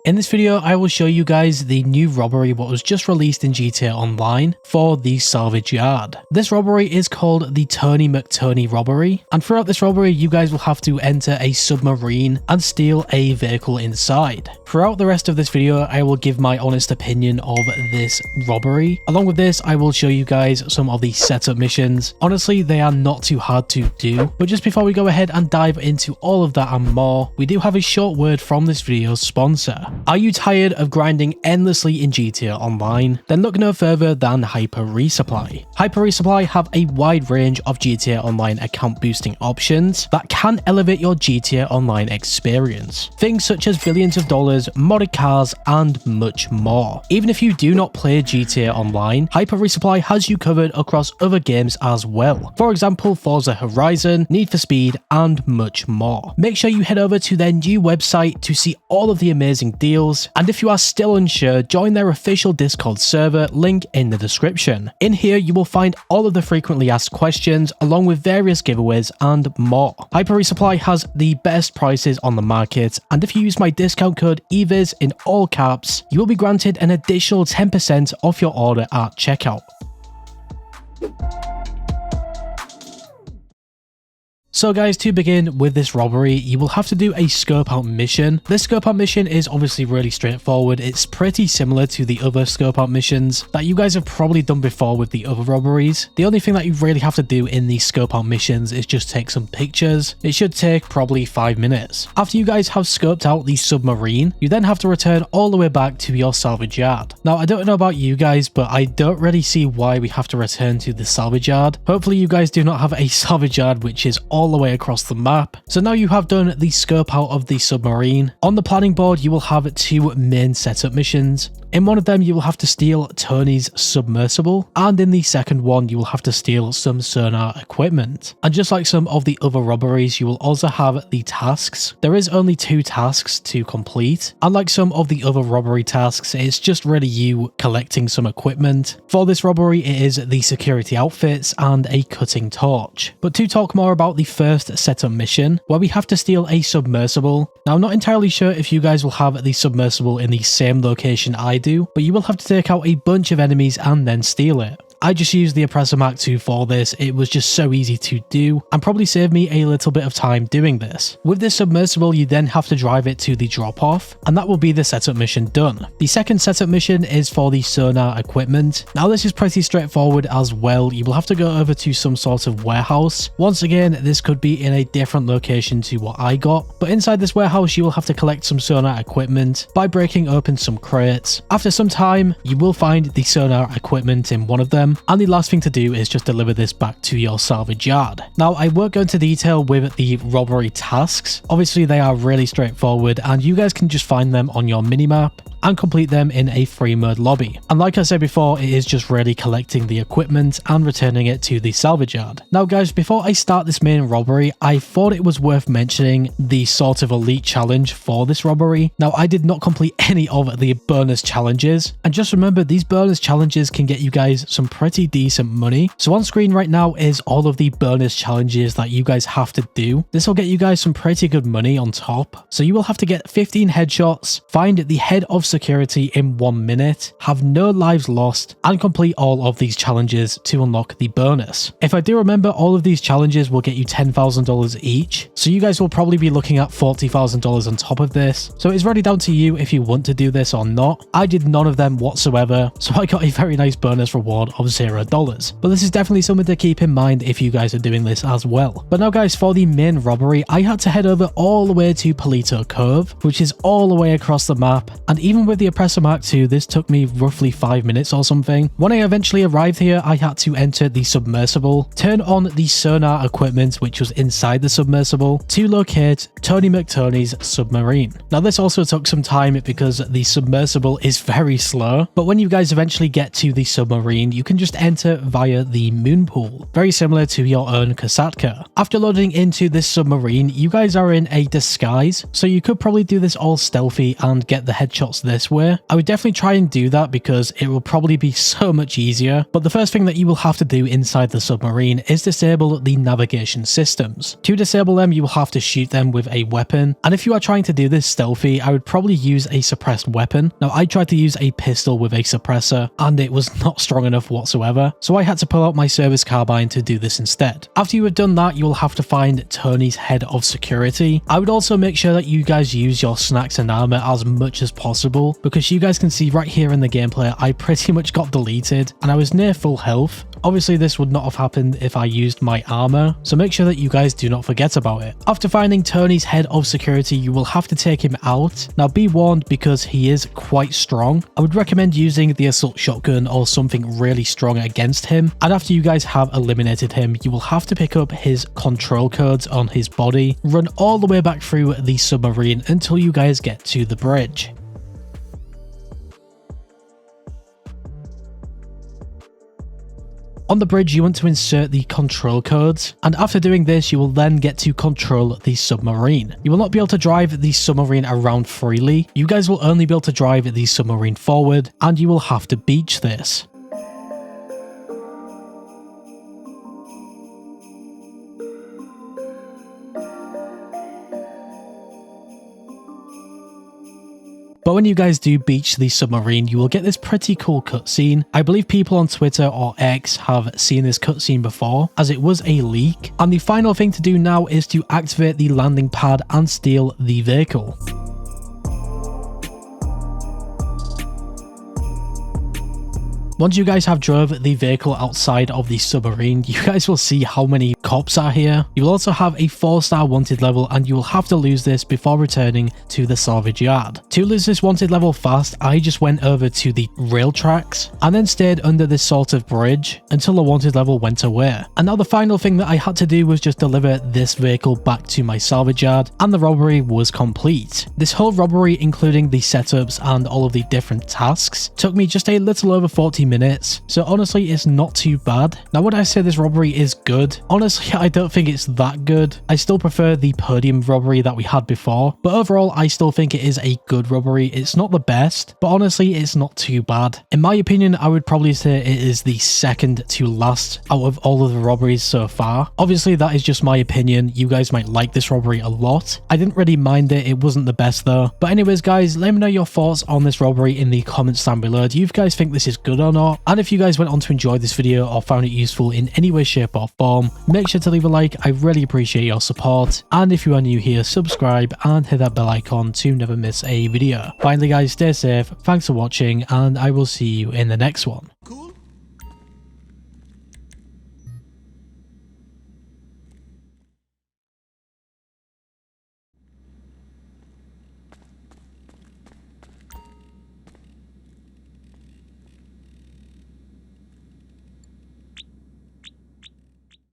In this video, I will show you guys the new robbery what was just released in GTA Online for the Salvage yard. This robbery is called the McTony Robbery, and throughout this robbery, you guys will have to enter a submarine and steal a vehicle inside. Throughout the rest of this video, I will give my honest opinion of this robbery. Along with this, I will show you guys some of the setup missions. Honestly, they are not too hard to do, but just before we go ahead and dive into all of that and more, we do have a short word from this video's sponsor. Are you tired of grinding endlessly in GTA Online? Then look no further than Hyper Resupply. Hyper Resupply have a wide range of GTA Online account boosting options that can elevate your GTA Online experience. Things such as billions of dollars, modded cars, and much more. Even if you do not play GTA Online, Hyper Resupply has you covered across other games as well. For example, Forza Horizon, Need for Speed, and much more. Make sure you head over to their new website to see all of the amazing deals, and if you are still unsure, join their official Discord server, link in the description. In here you will find all of the frequently asked questions along with various giveaways and more. Hyper Resupply has the best prices on the market, and if you use my discount code EVIZ in all caps, you will be granted an additional 10% off your order at checkout. So guys, to begin with this robbery, you will have to do a scope out mission. This scope out mission is obviously really straightforward. It's pretty similar to the other scope out missions that you guys have probably done before with the other robberies. The only thing that you really have to do in these scope out missions is just take some pictures. It should take probably 5 minutes. After you guys have scoped out the submarine, you then have to return all the way back to your salvage yard. Now, I don't know about you guys, but I don't really see why we have to return to the salvage yard. Hopefully you guys do not have a salvage yard which is all the way across the map. So now you have done the scope out of the submarine. On the planning board, you will have 2 main setup missions. In one of them, you will have to steal Tony's submersible, and in the second one, you will have to steal some sonar equipment. And just like some of the other robberies, you will also have the tasks. There is only 2 tasks to complete. Unlike some of the other robbery tasks, it's just really you collecting some equipment. For this robbery, it is the security outfits and a cutting torch. But to talk more about the first setup mission, where we have to steal a submersible. Now, I'm not entirely sure if you guys will have the submersible in the same location I do, but you will have to take out a bunch of enemies and then steal it. I just used the Oppressor Mark II for this. It was just so easy to do and probably saved me a little bit of time doing this. With this submersible, you then have to drive it to the drop-off, and that will be the setup mission done. The second setup mission is for the sonar equipment. Now, this is pretty straightforward as well. You will have to go over to some sort of warehouse. Once again, this could be in a different location to what I got, but inside this warehouse, you will have to collect some sonar equipment by breaking open some crates. After some time, you will find the sonar equipment in one of them, and the last thing to do is just deliver this back to your salvage yard. Now, I won't go into detail with the robbery tasks. Obviously, they are really straightforward, and you guys can just find them on your minimap and complete them in a free mode lobby. And like I said before, it is just really collecting the equipment and returning it to the salvage yard. Now guys, before I start this main robbery, I thought it was worth mentioning the sort of elite challenge for this robbery. Now, I did not complete any of the bonus challenges, and just remember, these bonus challenges can get you guys some pretty decent money. So on screen right now is all of the bonus challenges that you guys have to do. This will get you guys some pretty good money on top. So you will have to get 15 headshots, find the head of security in 1 minute, have no lives lost, and complete all of these challenges to unlock the bonus. If I do remember, all of these challenges will get you $10,000 each, so you guys will probably be looking at $40,000 on top of this. So it's really down to you if you want to do this or not. I did none of them whatsoever, so I got a very nice bonus reward of $0. But this is definitely something to keep in mind if you guys are doing this as well. But now guys, for the main robbery, I had to head over all the way to Palito Cove, which is all the way across the map, and even with the Oppressor Mark II, this took me roughly 5 minutes or something. When I eventually arrived here, I had to enter the submersible, turn on the sonar equipment which was inside the submersible to locate Tony McTony's submarine. Now this also took some time because the submersible is very slow, but when you guys eventually get to the submarine, you can just enter via the moon pool, very similar to your own Kasatka. After loading into this submarine, you guys are in a disguise, so you could probably do this all stealthy and get the headshots this way. I would definitely try and do that because it will probably be so much easier. But the first thing that you will have to do inside the submarine is disable the navigation systems. To disable them, you will have to shoot them with a weapon. And if you are trying to do this stealthy, I would probably use a suppressed weapon. Now, I tried to use a pistol with a suppressor and it was not strong enough whatsoever. So I had to pull out my service carbine to do this instead. After you have done that, you will have to find Tony's head of security. I would also make sure that you guys use your snacks and armor as much as possible, because you guys can see right here in the gameplay, I pretty much got deleted and I was near full health. Obviously, this would not have happened if I used my armor, so make sure that you guys do not forget about it. After finding Tony's head of security, you will have to take him out. Now, be warned because he is quite strong. I would recommend using the assault shotgun or something really strong against him. And after you guys have eliminated him, you will have to pick up his control codes on his body, run all the way back through the submarine until you guys get to the bridge. On the bridge, you want to insert the control codes, and after doing this, you will then get to control the submarine. You will not be able to drive the submarine around freely. You guys will only be able to drive the submarine forward, and you will have to beach this. But when you guys do beach the submarine, you will get this pretty cool cutscene. I believe people on Twitter or X have seen this cutscene before, as it was a leak. And the final thing to do now is to activate the landing pad and steal the vehicle. Once you guys have drove the vehicle outside of the submarine, you guys will see how many cops are here. You will also have a 4-star wanted level, and you will have to lose this before returning to the salvage yard. To lose this wanted level fast, I just went over to the rail tracks and then stayed under this sort of bridge until the wanted level went away. And now the final thing that I had to do was just deliver this vehicle back to my salvage yard, and the robbery was complete. This whole robbery, including the setups and all of the different tasks, took me just a little over 40 minutes, so honestly it's not too bad. Now, would I say this robbery is good? Honestly, I don't think it's that good. I still prefer the podium robbery that we had before, but overall I still think it is a good robbery. It's not the best, but honestly it's not too bad. In my opinion, I would probably say it is the second to last out of all of the robberies so far. Obviously that is just my opinion. You guys might like this robbery a lot. I didn't really mind it. It wasn't the best though. But anyways guys, let me know your thoughts on this robbery in the comments down below. Do you guys think this is good or not? And if you guys went on to enjoy this video or found it useful in any way, shape or form, make sure to leave a like. I really appreciate your support. And if you are new here, subscribe and hit that bell icon to never miss a video. Finally guys, stay safe, thanks for watching, and I will see you in the next one.